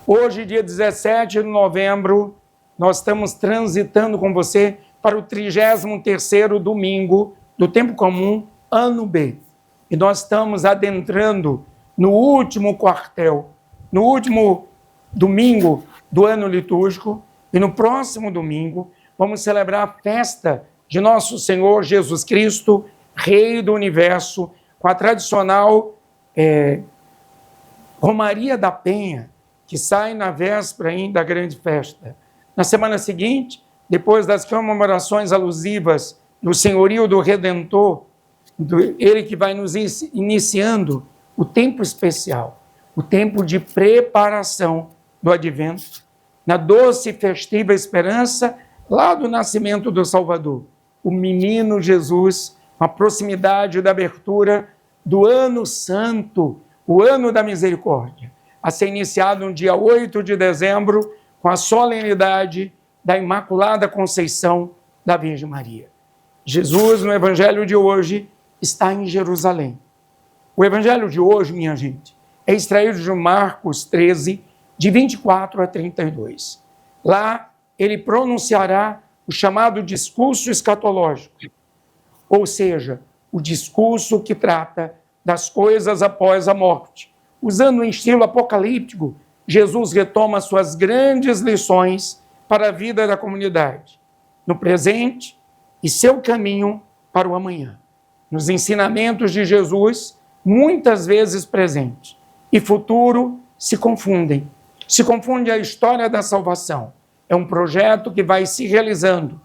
Hoje, dia 17 de novembro, nós estamos transitando com você para o 33º domingo do Tempo Comum, ano B. E nós estamos adentrando no último quartel, no último domingo do ano litúrgico, e no próximo domingo vamos celebrar a festa de nosso Senhor Jesus Cristo, Rei do Universo, com a tradicional Romaria da Penha, que sai na véspera ainda da grande festa. Na semana seguinte, depois das comemorações alusivas do senhorio do Redentor, ele que vai nos iniciando o tempo especial, o tempo de preparação do advento, na doce e festiva esperança lá do nascimento do Salvador, o menino Jesus, a proximidade da abertura do ano santo, o ano da misericórdia, a ser iniciado no dia 8 de dezembro, com a solenidade da Imaculada Conceição da Virgem Maria. Jesus, no Evangelho de hoje, está em Jerusalém. O Evangelho de hoje, minha gente, é extraído de Marcos 13, de 24 a 32. Lá, ele pronunciará o chamado discurso escatológico, ou seja, o discurso que trata das coisas após a morte. Usando um estilo apocalíptico, Jesus retoma suas grandes lições para a vida da comunidade, no presente e seu caminho para o amanhã. Nos ensinamentos de Jesus, muitas vezes presente e futuro se confundem. Se confunde a história da salvação. É um projeto que vai se realizando.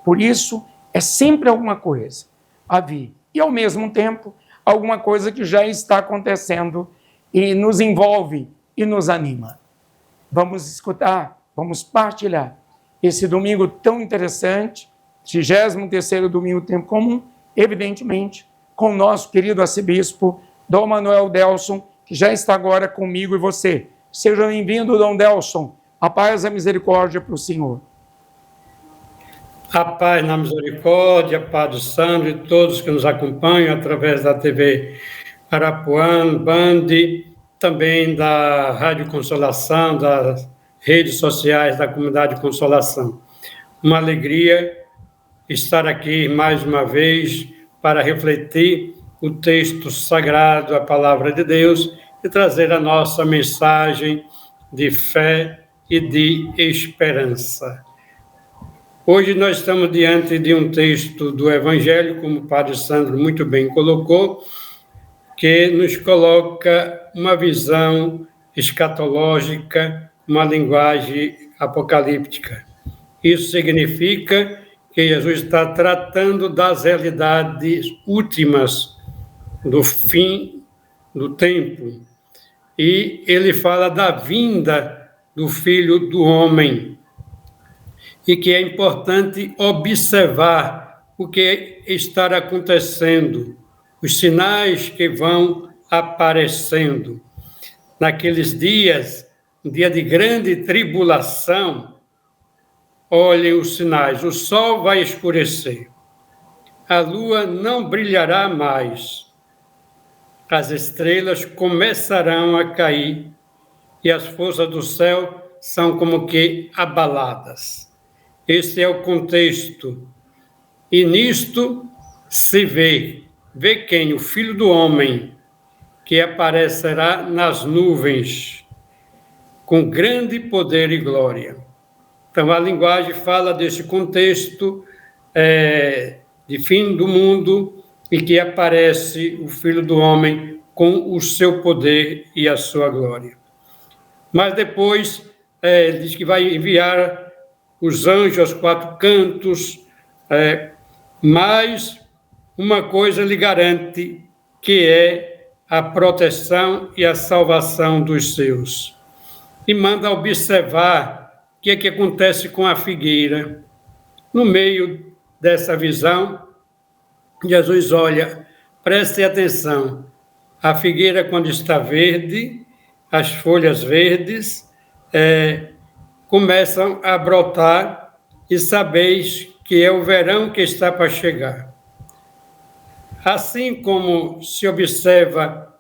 Por isso, é sempre alguma coisa a vir. E, ao mesmo tempo, alguma coisa que já está acontecendo e nos envolve e nos anima. Vamos escutar, vamos partilhar esse domingo tão interessante, 33º domingo do Tempo Comum, evidentemente, com o nosso querido arcebispo, Dom Manuel Delson, que já está agora comigo e você. Seja bem-vindo, Dom Delson. A paz e a misericórdia para o Senhor. A paz na misericórdia, Padre Sandro e todos que nos acompanham através da TV Arapuã, Band, também da Rádio Consolação, das redes sociais da Comunidade Consolação. Uma alegria estar aqui mais uma vez para refletir o texto sagrado, a palavra de Deus, e trazer a nossa mensagem de fé e de esperança. Hoje nós estamos diante de um texto do Evangelho, como o Padre Sandro muito bem colocou, que nos coloca uma visão escatológica, uma linguagem apocalíptica. Isso significa que Jesus está tratando das realidades últimas do fim do tempo. E ele fala da vinda do Filho do Homem. E que é importante observar o que está acontecendo, os sinais que vão aparecendo. Naqueles dias, um dia de grande tribulação, olhem os sinais: o sol vai escurecer, a lua não brilhará mais, as estrelas começarão a cair e as forças do céu são como que abaladas. Esse é o contexto. E nisto se vê quem? O Filho do Homem, que aparecerá nas nuvens, com grande poder e glória. Então, a linguagem fala desse contexto de fim do mundo e que aparece o Filho do Homem com o seu poder e a sua glória. Mas depois, diz que vai enviar os anjos aos 4 cantos, mas uma coisa lhe garante, que é a proteção e a salvação dos seus. E manda observar o que é que acontece com a figueira. No meio dessa visão, Jesus olha, preste atenção, a figueira quando está verde, as folhas verdes começam a brotar e sabeis que é o verão que está para chegar. Assim como se observa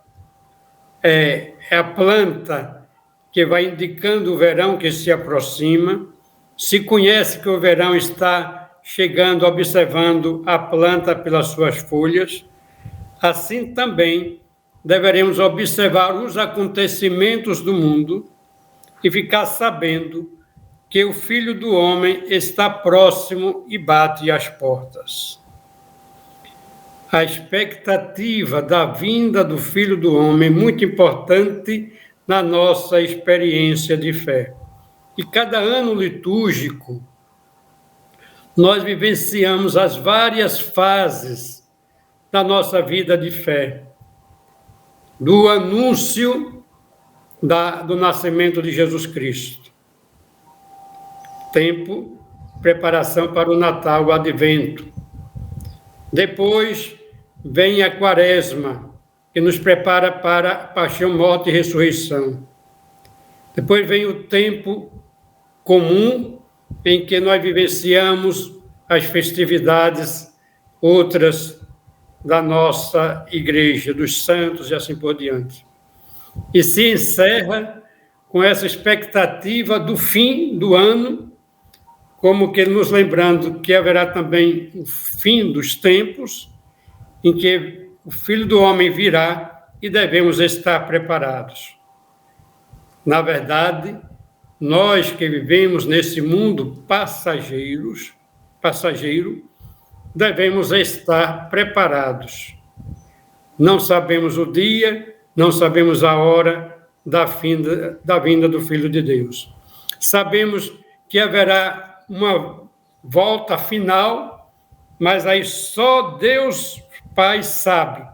a planta que vai indicando o verão que se aproxima, se conhece que o verão está chegando, observando a planta pelas suas folhas, assim também deveremos observar os acontecimentos do mundo e ficar sabendo que o Filho do Homem está próximo e bate às portas. A expectativa da vinda do Filho do Homem é muito importante na nossa experiência de fé. E cada ano litúrgico, nós vivenciamos as várias fases da nossa vida de fé. Do anúncio do nascimento de Jesus Cristo. Tempo, preparação para o Natal, o Advento. Depois vem a Quaresma, que nos prepara para a paixão, morte e ressurreição. Depois vem o tempo comum, em que nós vivenciamos as festividades outras da nossa igreja, dos santos e assim por diante. E se encerra com essa expectativa do fim do ano, como que nos lembrando que haverá também o fim dos tempos, em que o Filho do Homem virá e devemos estar preparados. Na verdade, nós que vivemos nesse mundo passageiro, devemos estar preparados. Não sabemos o dia, não sabemos a hora da vinda do Filho de Deus. Sabemos que haverá uma volta final, mas aí só Deus Pai sabe.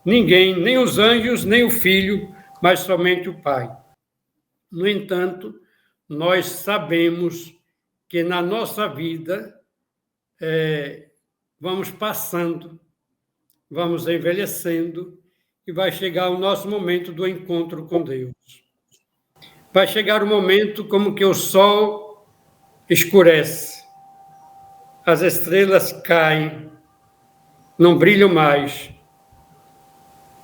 Ninguém, nem os anjos, nem o Filho, mas somente o Pai. No entanto, nós sabemos que na nossa vida vamos passando, vamos envelhecendo e vai chegar o nosso momento do encontro com Deus. Vai chegar o momento como que o sol escurece, as estrelas caem, não brilham mais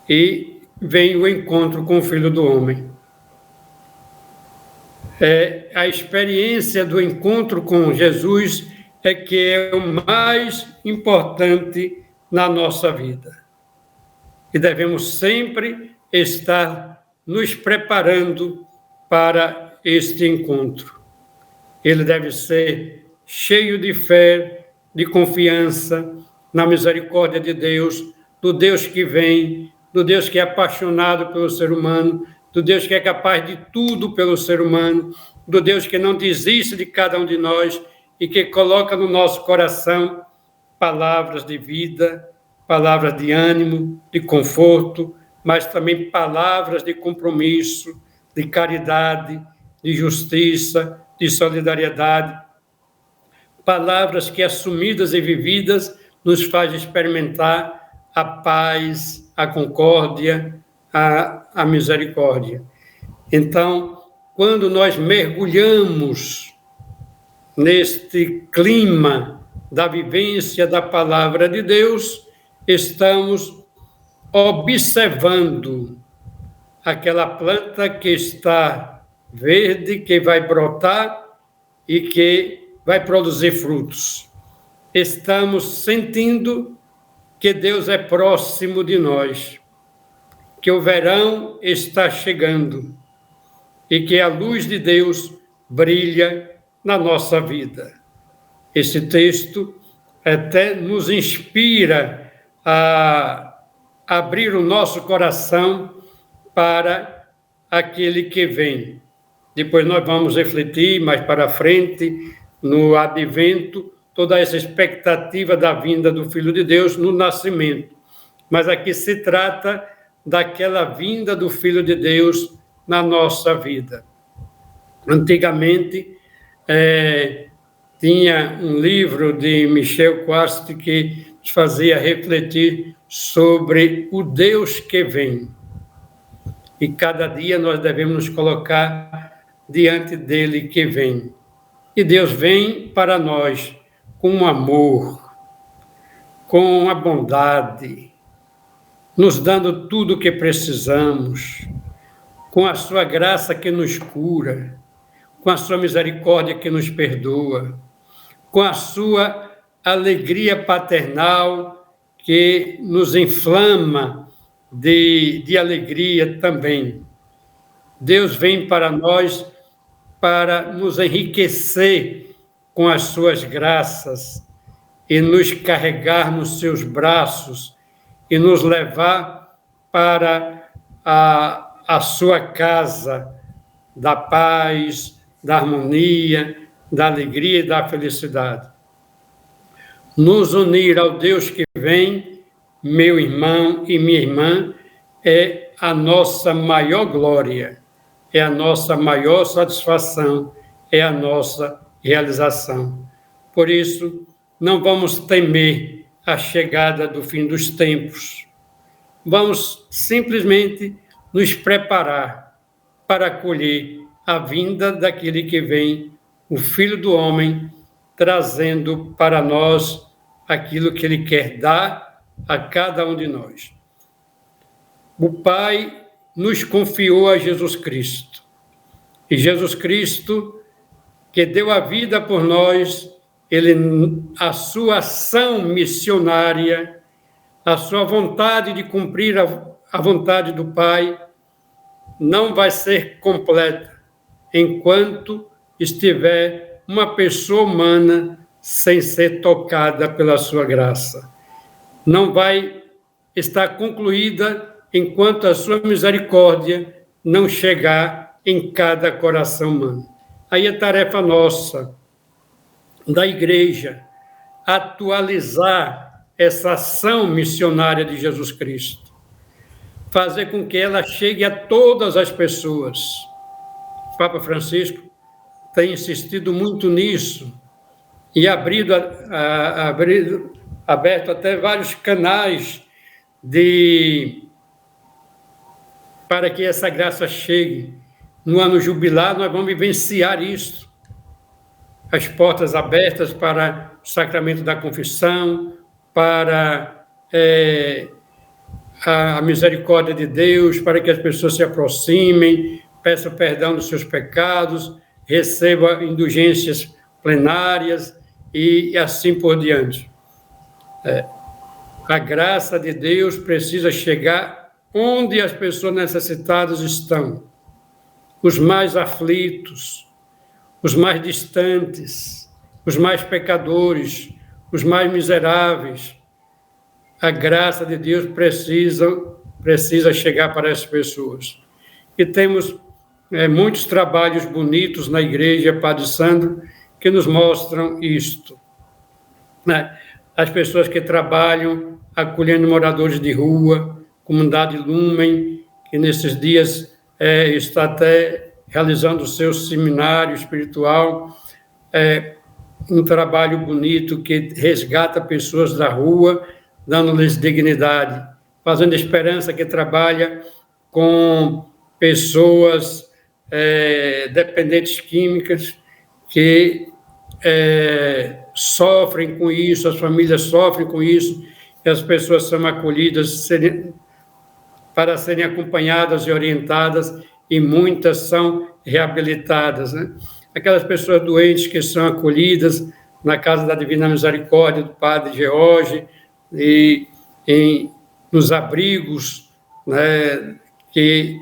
e vem o encontro com o Filho do Homem. A experiência do encontro com Jesus é que é o mais importante na nossa vida. E devemos sempre estar nos preparando para este encontro. Ele deve ser cheio de fé, de confiança na misericórdia de Deus, do Deus que vem, do Deus que é apaixonado pelo ser humano, do Deus que é capaz de tudo pelo ser humano, do Deus que não desiste de cada um de nós e que coloca no nosso coração palavras de vida, palavras de ânimo, de conforto, mas também palavras de compromisso, de caridade, de justiça, de solidariedade. Palavras que, assumidas e vividas, nos faz experimentar a paz, a concórdia, a misericórdia. Então, quando nós mergulhamos neste clima da vivência da palavra de Deus, estamos observando aquela planta que está verde, que vai brotar e que vai produzir frutos. Estamos sentindo que Deus é próximo de nós, que o verão está chegando e que a luz de Deus brilha na nossa vida. Esse texto até nos inspira a abrir o nosso coração para aquele que vem. Depois nós vamos refletir mais para frente, no advento, toda essa expectativa da vinda do Filho de Deus no nascimento. Mas aqui se trata daquela vinda do Filho de Deus na nossa vida. Antigamente, tinha um livro de Michel Quast que nos fazia refletir sobre o Deus que vem. E cada dia nós devemos nos colocar diante dele que vem. E Deus vem para nós com amor, com a bondade, nos dando tudo o que precisamos, com a sua graça que nos cura, com a sua misericórdia que nos perdoa, com a sua alegria paternal que nos inflama de alegria também. Deus vem para nós para nos enriquecer com as suas graças e nos carregar nos seus braços e nos levar para a sua casa da paz, da harmonia, da alegria e da felicidade. Nos unir ao Deus que vem, meu irmão e minha irmã, é a nossa maior glória, é a nossa maior satisfação, é a nossa realização. Por isso, não vamos temer a chegada do fim dos tempos. Vamos simplesmente nos preparar para acolher a vinda daquele que vem, o Filho do Homem, trazendo para nós aquilo que ele quer dar a cada um de nós. O Pai nos confiou a Jesus Cristo. E Jesus Cristo, que deu a vida por nós, a sua ação missionária, a sua vontade de cumprir a vontade do Pai, não vai ser completa enquanto estiver uma pessoa humana sem ser tocada pela sua graça. Não vai estar concluída enquanto a sua misericórdia não chegar em cada coração humano. Aí é tarefa nossa, da igreja, atualizar essa ação missionária de Jesus Cristo, fazer com que ela chegue a todas as pessoas. O Papa Francisco tem insistido muito nisso e aberto até vários canais para que essa graça chegue. No ano jubilar, nós vamos vivenciar isso. As portas abertas para o sacramento da confissão, para a misericórdia de Deus, para que as pessoas se aproximem, peçam perdão dos seus pecados, recebam indulgências plenárias e assim por diante. A graça de Deus precisa chegar onde as pessoas necessitadas estão, os mais aflitos, os mais distantes, os mais pecadores, os mais miseráveis. A graça de Deus precisa chegar para essas pessoas. E temos muitos trabalhos bonitos na igreja, Padre Sandro, que nos mostram isto. As pessoas que trabalham acolhendo moradores de rua, Comunidade Lumen, que nesses dias está até realizando o seu seminário espiritual, um trabalho bonito que resgata pessoas da rua, dando-lhes dignidade, Fazendo Esperança, que trabalha com pessoas dependentes químicas que sofrem com isso, as famílias sofrem com isso, e as pessoas são acolhidas para serem acompanhadas e orientadas, e muitas são reabilitadas, né? Aquelas pessoas doentes que são acolhidas na Casa da Divina Misericórdia do Padre George, e nos abrigos, né, que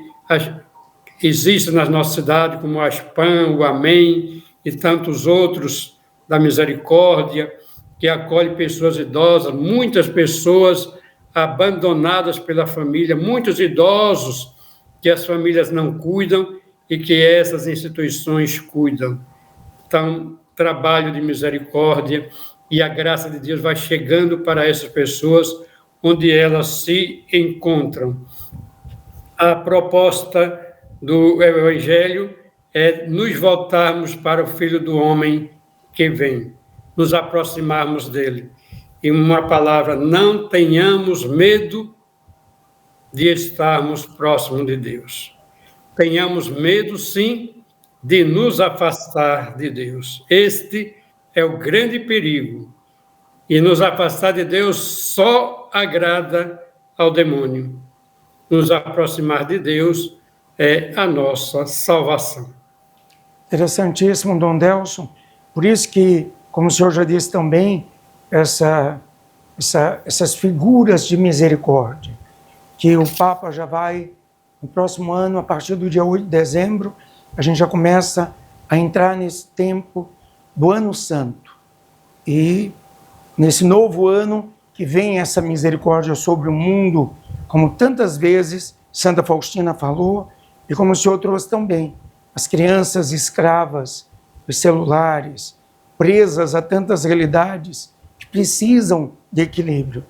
existem na nossa cidade, como o Aspam, o Amém e tantos outros da Misericórdia, que acolhe pessoas idosas, muitas pessoas abandonadas pela família, muitos idosos que as famílias não cuidam e que essas instituições cuidam. Então, trabalho de misericórdia, e a graça de Deus vai chegando para essas pessoas onde elas se encontram. A proposta do Evangelho é nos voltarmos para o Filho do Homem que vem, nos aproximarmos dele. Em uma palavra, não tenhamos medo de estarmos próximos de Deus. Tenhamos medo, sim, de nos afastar de Deus. Este é o grande perigo. E nos afastar de Deus só agrada ao demônio. Nos aproximar de Deus é a nossa salvação. Interessantíssimo, Dom Delson. Por isso que, como o senhor já disse também, essas figuras de misericórdia, que o Papa já vai, no próximo ano, a partir do dia 8 de dezembro, a gente já começa a entrar nesse tempo do Ano Santo. E nesse novo ano que vem essa misericórdia sobre o mundo, como tantas vezes Santa Faustina falou, e como o senhor trouxe também, as crianças escravas dos celulares, presas a tantas realidades que precisam de equilíbrio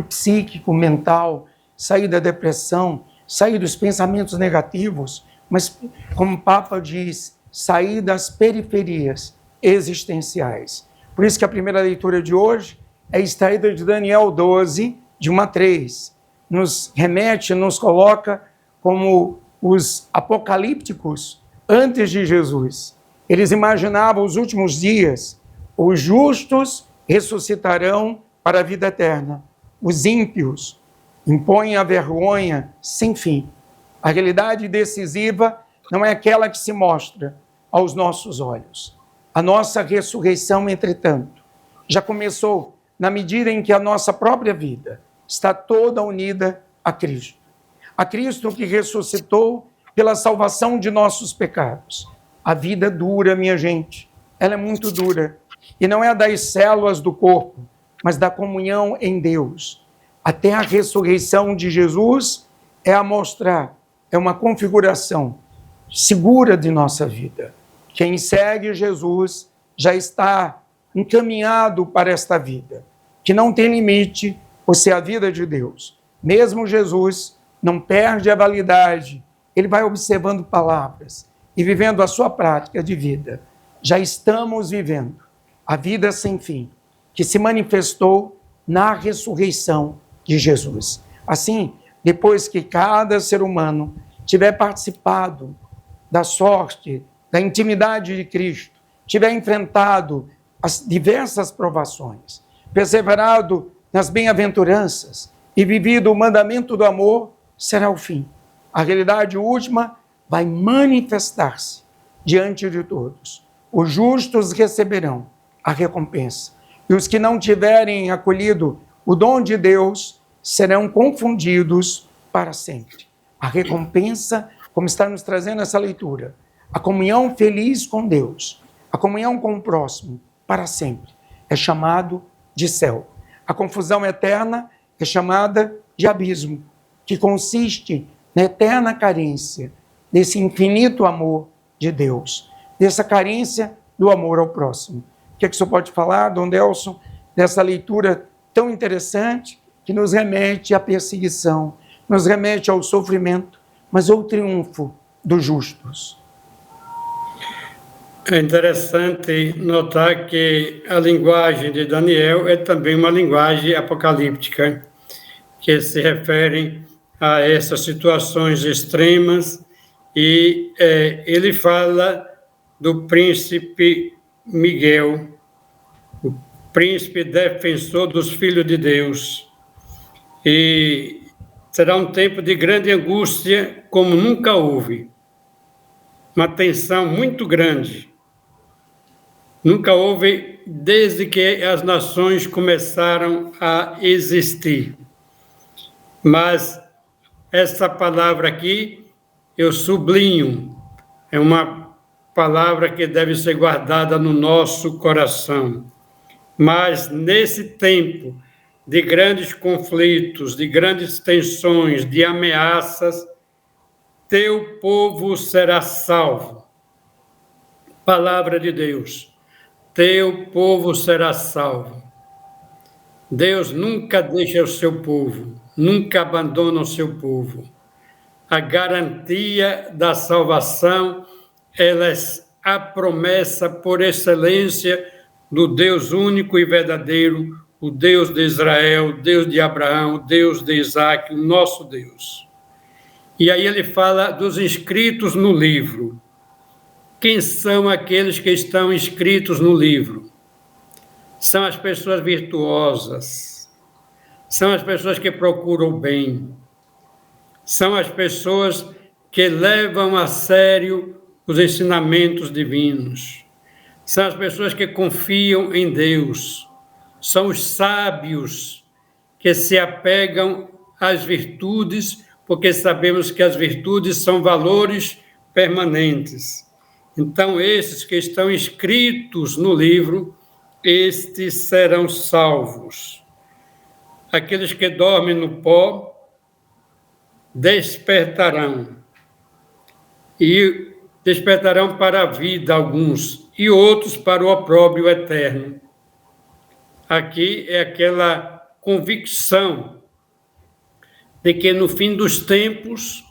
psíquico, mental, sair da depressão, sair dos pensamentos negativos, mas, como o Papa diz, sair das periferias existenciais. Por isso que a primeira leitura de hoje é extraída de Daniel 12, de 1 a 3. Nos remete, nos coloca como os apocalípticos antes de Jesus. Eles imaginavam os últimos dias, os justos ressuscitarão para a vida eterna, os ímpios impõem a vergonha sem fim. A realidade decisiva não é aquela que se mostra aos nossos olhos. A nossa ressurreição, entretanto, já começou na medida em que a nossa própria vida está toda unida a Cristo. A Cristo que ressuscitou pela salvação de nossos pecados. A vida dura, minha gente, ela é muito dura. E não é das células do corpo, mas da comunhão em Deus. Até a ressurreição de Jesus é a mostrar, é uma configuração segura de nossa vida. Quem segue Jesus já está encaminhado para esta vida, que não tem limite por ser a vida de Deus. Mesmo Jesus não perde a validade, ele vai observando palavras e vivendo a sua prática de vida. Já estamos vivendo a vida sem fim, que se manifestou na ressurreição de Jesus. Assim, depois que cada ser humano tiver participado da sorte, da intimidade de Cristo, tiver enfrentado as diversas provações, perseverado nas bem-aventuranças e vivido o mandamento do amor, será o fim. A realidade última vai manifestar-se diante de todos. Os justos receberão a recompensa, e os que não tiverem acolhido o dom de Deus serão confundidos para sempre. A recompensa, como está nos trazendo essa leitura, a comunhão feliz com Deus, a comunhão com o próximo, para sempre, é chamado de céu. A confusão eterna é chamada de abismo, que consiste na eterna carência desse infinito amor de Deus, dessa carência do amor ao próximo. O que é que o senhor pode falar, Dom Delson, dessa leitura tão interessante que nos remete à perseguição, nos remete ao sofrimento, mas ao triunfo dos justos? É interessante notar que a linguagem de Daniel é também uma linguagem apocalíptica, que se refere a essas situações extremas, e ele fala do príncipe Miguel, o príncipe defensor dos filhos de Deus. E será um tempo de grande angústia, como nunca houve. Uma tensão muito grande. Nunca houve desde que as nações começaram a existir. Mas essa palavra aqui, eu sublinho, é uma palavra que deve ser guardada no nosso coração. Mas nesse tempo de grandes conflitos, de grandes tensões, de ameaças, teu povo será salvo. Palavra de Deus. Teu povo será salvo. Deus nunca deixa o seu povo, nunca abandona o seu povo. A garantia da salvação, ela é a promessa por excelência do Deus único e verdadeiro, o Deus de Israel, o Deus de Abraão, o Deus de Isaac, o nosso Deus. E aí ele fala dos inscritos no livro. Quem são aqueles que estão inscritos no livro? São as pessoas virtuosas, são as pessoas que procuram o bem, são as pessoas que levam a sério os ensinamentos divinos. São as pessoas que confiam em Deus. São os sábios que se apegam às virtudes, porque sabemos que as virtudes são valores permanentes. Então, esses que estão inscritos no livro, estes serão salvos. Aqueles que dormem no pó despertarão. E despertarão para a vida alguns, e outros para o opróbrio eterno. Aqui é aquela convicção de que no fim dos tempos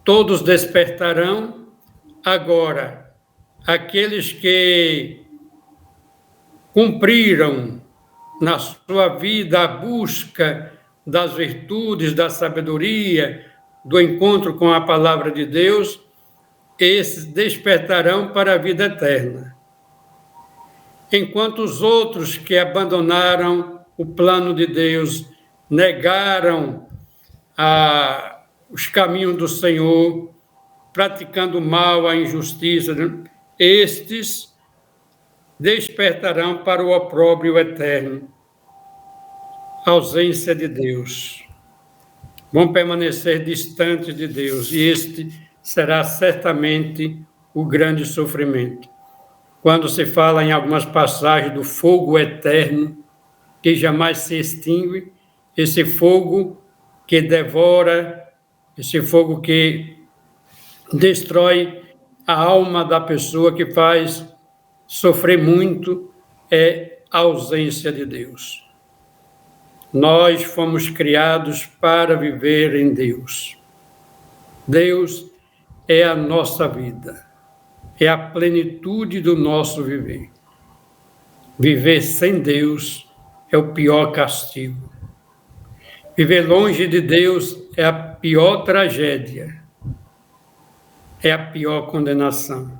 todos despertarão. Agora, aqueles que cumpriram na sua vida a busca das virtudes, da sabedoria, do encontro com a palavra de Deus, esses despertarão para a vida eterna. Enquanto os outros que abandonaram o plano de Deus, negaram os caminhos do Senhor, praticando o mal, a injustiça, estes despertarão para o opróbrio eterno, ausência de Deus. Vão permanecer distantes de Deus, e este será certamente o grande sofrimento. Quando se fala em algumas passagens do fogo eterno, que jamais se extingue, esse fogo que devora, esse fogo que destrói a alma da pessoa, que faz sofrer muito, é a ausência de Deus. Nós fomos criados para viver em Deus. Deus é a nossa vida, é a plenitude do nosso viver. Viver sem Deus é o pior castigo. Viver longe de Deus é a pior tragédia, é a pior condenação.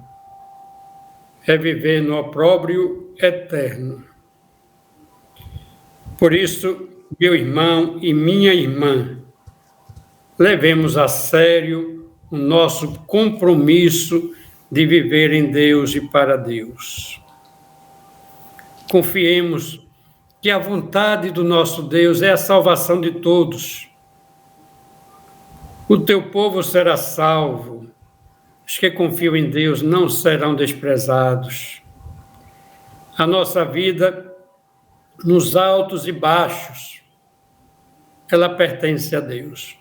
É viver no opróbrio eterno. Por isso, meu irmão e minha irmã, levemos a sério o nosso compromisso de viver em Deus e para Deus. Confiemos que a vontade do nosso Deus é a salvação de todos. O teu povo será salvo. Os que confiam em Deus não serão desprezados. A nossa vida, nos altos e baixos, ela pertence a Deus.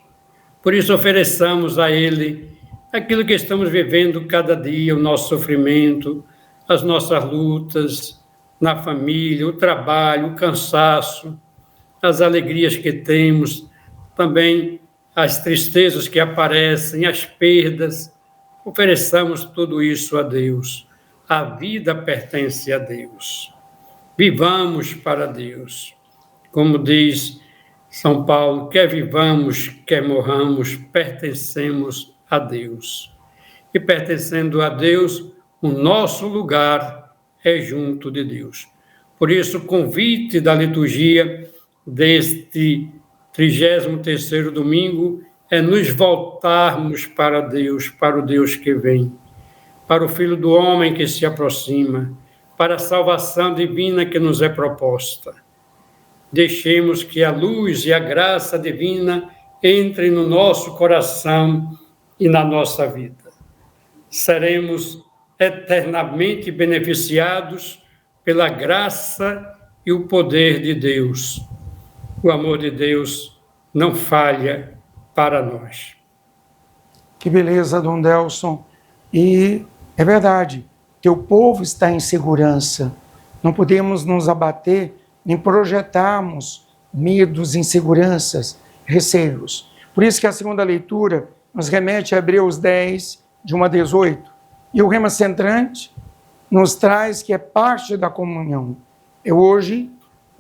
Por isso ofereçamos a Ele aquilo que estamos vivendo cada dia, o nosso sofrimento, as nossas lutas na família, o trabalho, o cansaço, as alegrias que temos, também as tristezas que aparecem, as perdas. Ofereçamos tudo isso a Deus. A vida pertence a Deus. Vivamos para Deus. Como diz São Paulo, quer vivamos, quer morramos, pertencemos a Deus. E pertencendo a Deus, o nosso lugar é junto de Deus. Por isso, o convite da liturgia deste 33º domingo é nos voltarmos para Deus, para o Deus que vem, para o Filho do Homem que se aproxima, para a salvação divina que nos é proposta. Deixemos que a luz e a graça divina entrem no nosso coração e na nossa vida. Seremos eternamente beneficiados pela graça e o poder de Deus. O amor de Deus não falha para nós. Que beleza, Dom Delson. E é verdade, teu povo está em segurança. Não podemos nos abater nem projetarmos medos, inseguranças, receios. Por isso que a segunda leitura nos remete a Hebreus 10, de 1 a 18. E o rema centrante nos traz que é parte da comunhão. E hoje,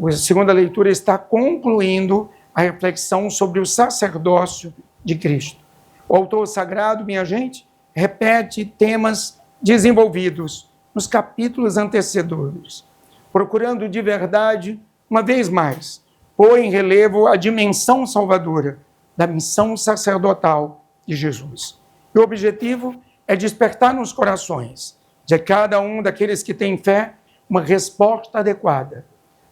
a segunda leitura está concluindo a reflexão sobre o sacerdócio de Cristo. O autor sagrado, minha gente, repete temas desenvolvidos nos capítulos antecedentes, procurando de verdade, uma vez mais, pôr em relevo a dimensão salvadora da missão sacerdotal de Jesus. E o objetivo é despertar nos corações de cada um daqueles que têm fé uma resposta adequada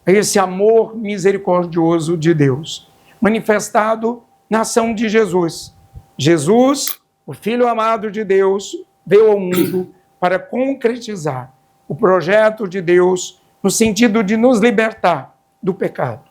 a esse amor misericordioso de Deus, manifestado na ação de Jesus. Jesus, o Filho amado de Deus, veio ao mundo para concretizar o projeto de Deus no sentido de nos libertar do pecado,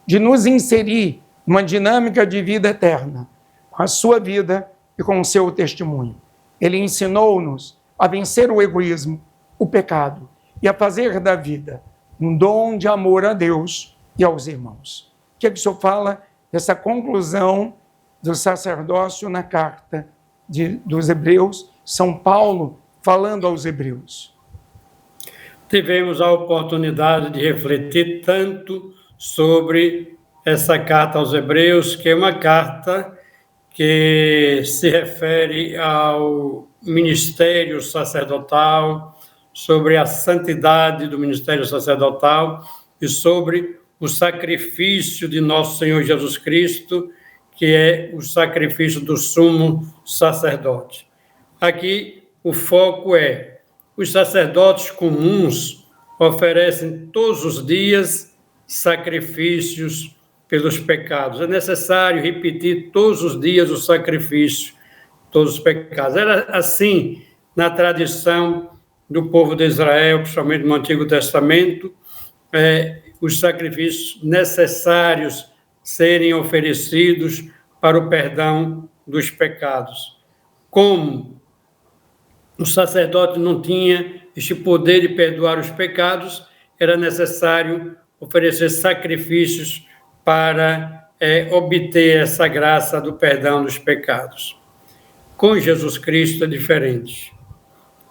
de nos inserir numa dinâmica de vida eterna, com a sua vida e com o seu testemunho. Ele ensinou-nos a vencer o egoísmo, o pecado, e a fazer da vida um dom de amor a Deus e aos irmãos. O que é que o senhor fala dessa conclusão do sacerdócio na carta dos Hebreus, São Paulo falando aos Hebreus? Tivemos a oportunidade de refletir tanto sobre essa carta aos Hebreus, que é uma carta que se refere ao ministério sacerdotal, sobre a santidade do ministério sacerdotal e sobre o sacrifício de nosso Senhor Jesus Cristo, que é o sacrifício do sumo sacerdote. Aqui o foco é: os sacerdotes comuns oferecem todos os dias sacrifícios pelos pecados. É necessário repetir todos os dias o sacrifício, todos os pecados. Era assim na tradição do povo de Israel, principalmente no Antigo Testamento, os sacrifícios necessários serem oferecidos para o perdão dos pecados. Como o sacerdote não tinha este poder de perdoar os pecados, era necessário oferecer sacrifícios para obter essa graça do perdão dos pecados. Com Jesus Cristo é diferente.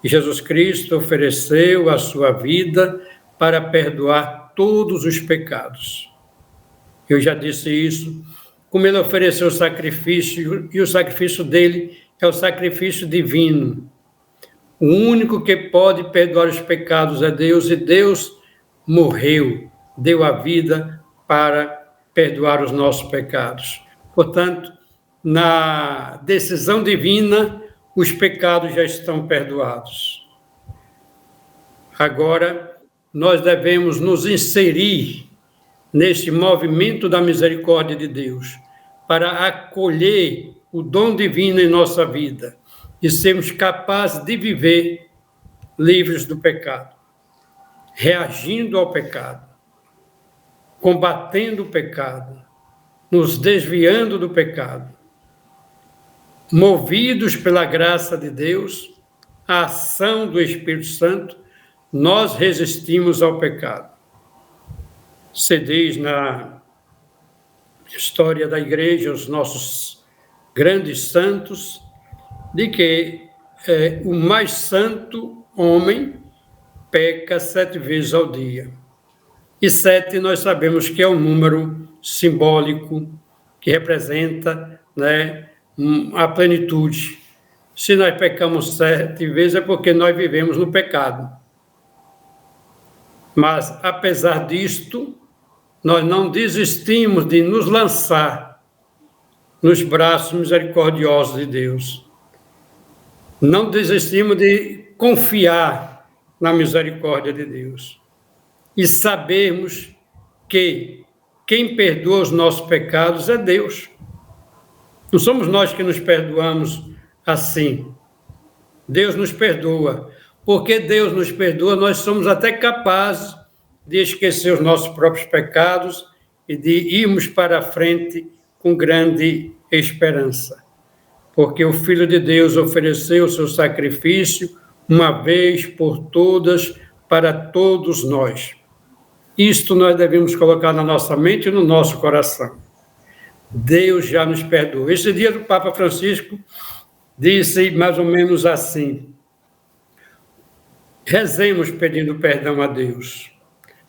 E Jesus Cristo ofereceu a sua vida para perdoar todos os pecados. Eu já disse isso, como ele ofereceu o sacrifício, e o sacrifício dele é o sacrifício divino. O único que pode perdoar os pecados é Deus, e Deus morreu, deu a vida para perdoar os nossos pecados. Portanto, na decisão divina, os pecados já estão perdoados. Agora, nós devemos nos inserir neste movimento da misericórdia de Deus, para acolher o dom divino em nossa vida e sermos capazes de viver livres do pecado, reagindo ao pecado, combatendo o pecado, nos desviando do pecado, movidos pela graça de Deus, a ação do Espírito Santo, nós resistimos ao pecado. Se diz na história da igreja, os nossos grandes santos, de que o mais santo homem peca 7 vezes ao dia. E 7 nós sabemos que é um número simbólico que representa, a plenitude. Se nós pecamos 7 vezes é porque nós vivemos no pecado. Mas, apesar disto, nós não desistimos de nos lançar nos braços misericordiosos de Deus. Não desistimos de confiar na misericórdia de Deus. E sabemos que quem perdoa os nossos pecados é Deus. Não somos nós que nos perdoamos assim. Deus nos perdoa. Porque Deus nos perdoa, nós somos até capazes de esquecer os nossos próprios pecados e de irmos para a frente com grande esperança. Porque o Filho de Deus ofereceu o seu sacrifício uma vez por todas para todos nós. Isto nós devemos colocar na nossa mente e no nosso coração. Deus já nos perdoou. Esse dia o Papa Francisco disse mais ou menos assim: rezemos pedindo perdão a Deus,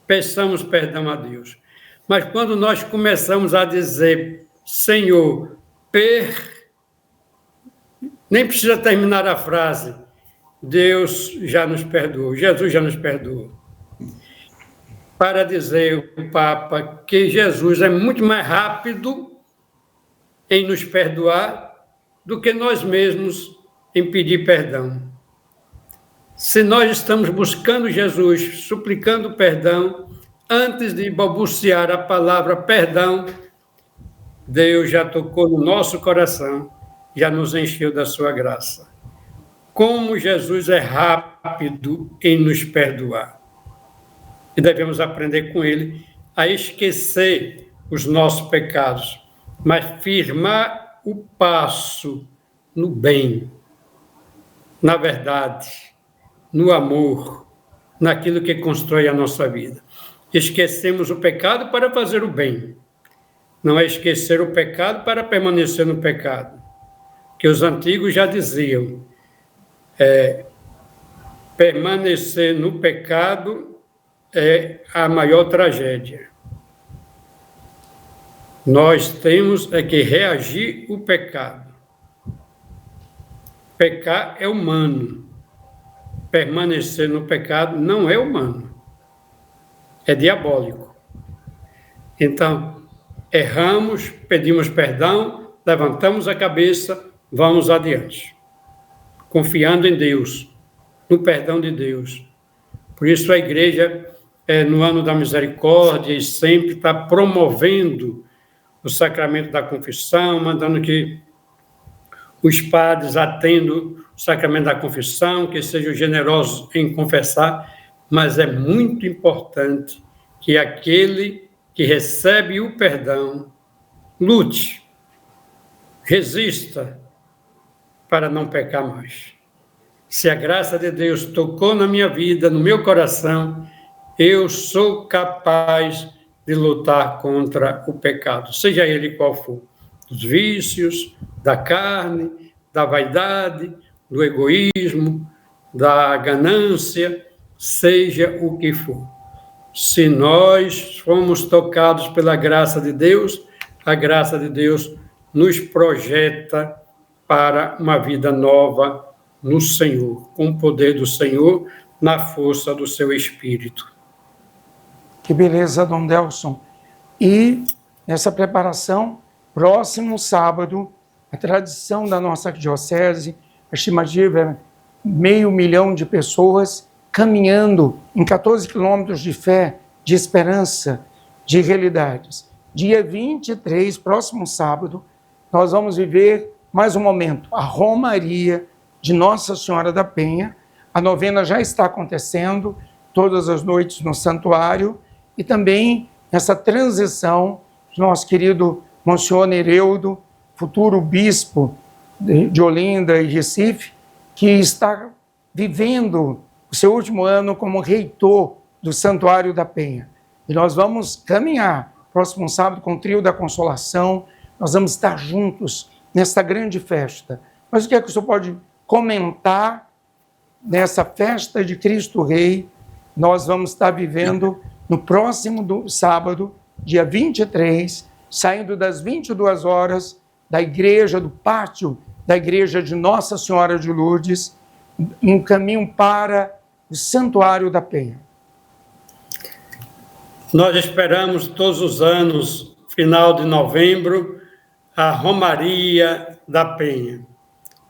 peçamos perdão a Deus. Mas quando nós começamos a dizer, Senhor, nem precisa terminar a frase, Deus já nos perdoou, Jesus já nos perdoou. Para dizer o Papa que Jesus é muito mais rápido em nos perdoar do que nós mesmos em pedir perdão. Se nós estamos buscando Jesus, suplicando perdão, antes de balbuciar a palavra perdão, Deus já tocou no nosso coração, já nos encheu da sua graça. Como Jesus é rápido em nos perdoar. E devemos aprender com ele a esquecer os nossos pecados, mas firmar o passo no bem, na verdade, no amor, naquilo que constrói a nossa vida. Esquecemos o pecado para fazer o bem. Não é esquecer o pecado para permanecer no pecado. Que os antigos já diziam, permanecer no pecado é a maior tragédia. Nós temos que reagir ao pecado. Pecar é humano. Permanecer no pecado não é humano. É diabólico. Então, erramos, pedimos perdão, levantamos a cabeça, vamos adiante. Confiando em Deus, no perdão de Deus. Por isso a igreja, no ano da misericórdia, e sempre está promovendo o sacramento da confissão, mandando que os padres atendam o sacramento da confissão, que sejam generosos em confessar, mas é muito importante que aquele que recebe o perdão lute, resista para não pecar mais. Se a graça de Deus tocou na minha vida, no meu coração, eu sou capaz de lutar contra o pecado, seja ele qual for, dos vícios, da carne, da vaidade, do egoísmo, da ganância, seja o que for. Se nós fomos tocados pela graça de Deus, a graça de Deus nos projeta para uma vida nova no Senhor, com o poder do Senhor, na força do seu Espírito. Que beleza, Dom Delson. E nessa preparação, próximo sábado, a tradição da nossa diocese, a estimativa é 500.000 de pessoas caminhando em 14 quilômetros de fé, de esperança, de realidades. Dia 23, próximo sábado, nós vamos viver mais um momento, a Romaria de Nossa Senhora da Penha. A novena já está acontecendo, todas as noites no santuário, e também essa transição do nosso querido Monsenhor Nereudo, futuro bispo de Olinda e Recife, que está vivendo o seu último ano como reitor do Santuário da Penha. E nós vamos caminhar próximo sábado com o Trio da Consolação, nós vamos estar juntos nessa grande festa. Mas o que é que o senhor pode comentar nessa festa de Cristo Rei? Nós vamos estar vivendo no próximo sábado, dia 23, saindo das 22 horas da igreja, do pátio da igreja de Nossa Senhora de Lourdes, em caminho para o Santuário da Penha. Nós esperamos todos os anos, final de novembro, a Romaria da Penha.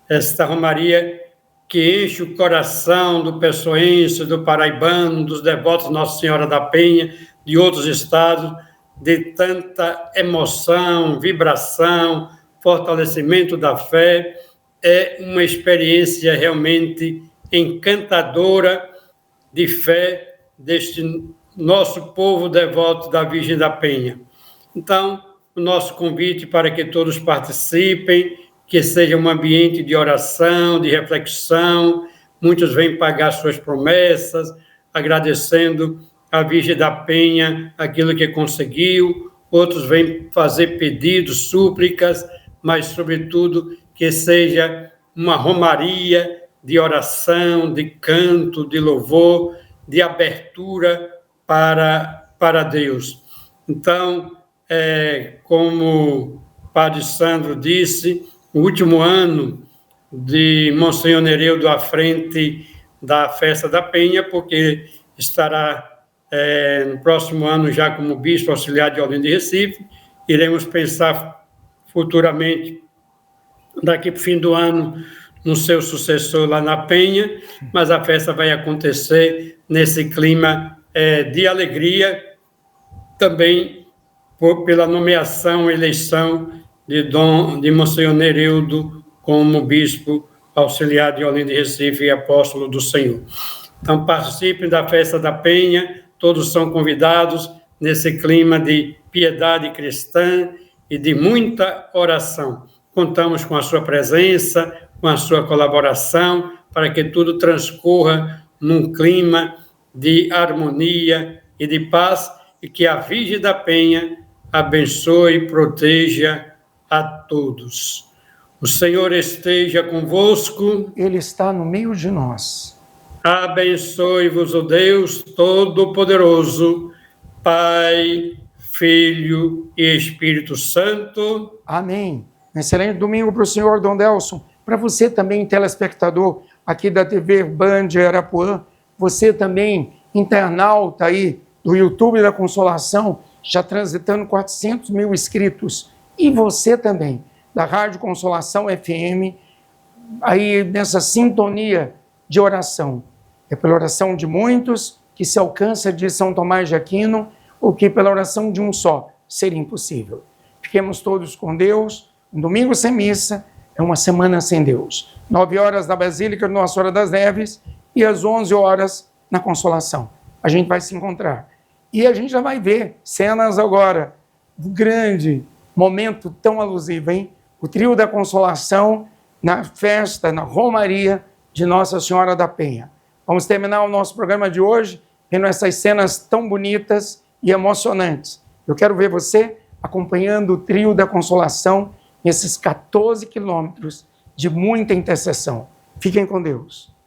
Esta Romaria que enche o coração do pessoense, do paraibano, dos devotos de Nossa Senhora da Penha, de outros estados, de tanta emoção, vibração, fortalecimento da fé. É uma experiência realmente encantadora de fé deste nosso povo devoto da Virgem da Penha. Então, o nosso convite para que todos participem, que seja um ambiente de oração, de reflexão. Muitos vêm pagar suas promessas, agradecendo à Virgem da Penha aquilo que conseguiu. Outros vêm fazer pedidos, súplicas, mas, sobretudo, que seja uma romaria de oração, de canto, de louvor, de abertura para Deus. Então, como o Padre Sandro disse, o último ano de Monsenhor Nereudo à frente da Festa da Penha, porque estará no próximo ano já como Bispo Auxiliar de Olinda e Recife. Iremos pensar futuramente, daqui para o fim do ano, no seu sucessor lá na Penha, mas a festa vai acontecer nesse clima de alegria, também pela nomeação, eleição de Monsenhor Nerildo como bispo auxiliar de Olinda e Recife e apóstolo do Senhor. Então, participem da festa da Penha, todos são convidados nesse clima de piedade cristã e de muita oração. Contamos com a sua presença, com a sua colaboração, para que tudo transcorra num clima de harmonia e de paz, e que a Virgem da Penha abençoe e proteja a todos. O Senhor esteja convosco. Ele está no meio de nós. Abençoe-vos o Deus Todo-Poderoso, Pai, Filho e Espírito Santo. Amém. Um excelente domingo para o senhor Dom Delson. Para você também, telespectador aqui da TV Band Arapuã, você também, internauta aí do YouTube da Consolação, já transitando 400 mil inscritos. E você também, da Rádio Consolação FM, aí nessa sintonia de oração. É pela oração de muitos que se alcança de São Tomás de Aquino, o que pela oração de um só seria impossível. Fiquemos todos com Deus. Um domingo sem missa é uma semana sem Deus. 9 horas na Basílica de Nossa Senhora das Neves e às 11 horas na Consolação. A gente vai se encontrar. E a gente já vai ver cenas agora do grande momento tão alusivo, hein? O trio da Consolação na festa, na Romaria de Nossa Senhora da Penha. Vamos terminar o nosso programa de hoje vendo essas cenas tão bonitas e emocionantes. Eu quero ver você acompanhando o trio da Consolação nesses 14 quilômetros de muita intercessão. Fiquem com Deus.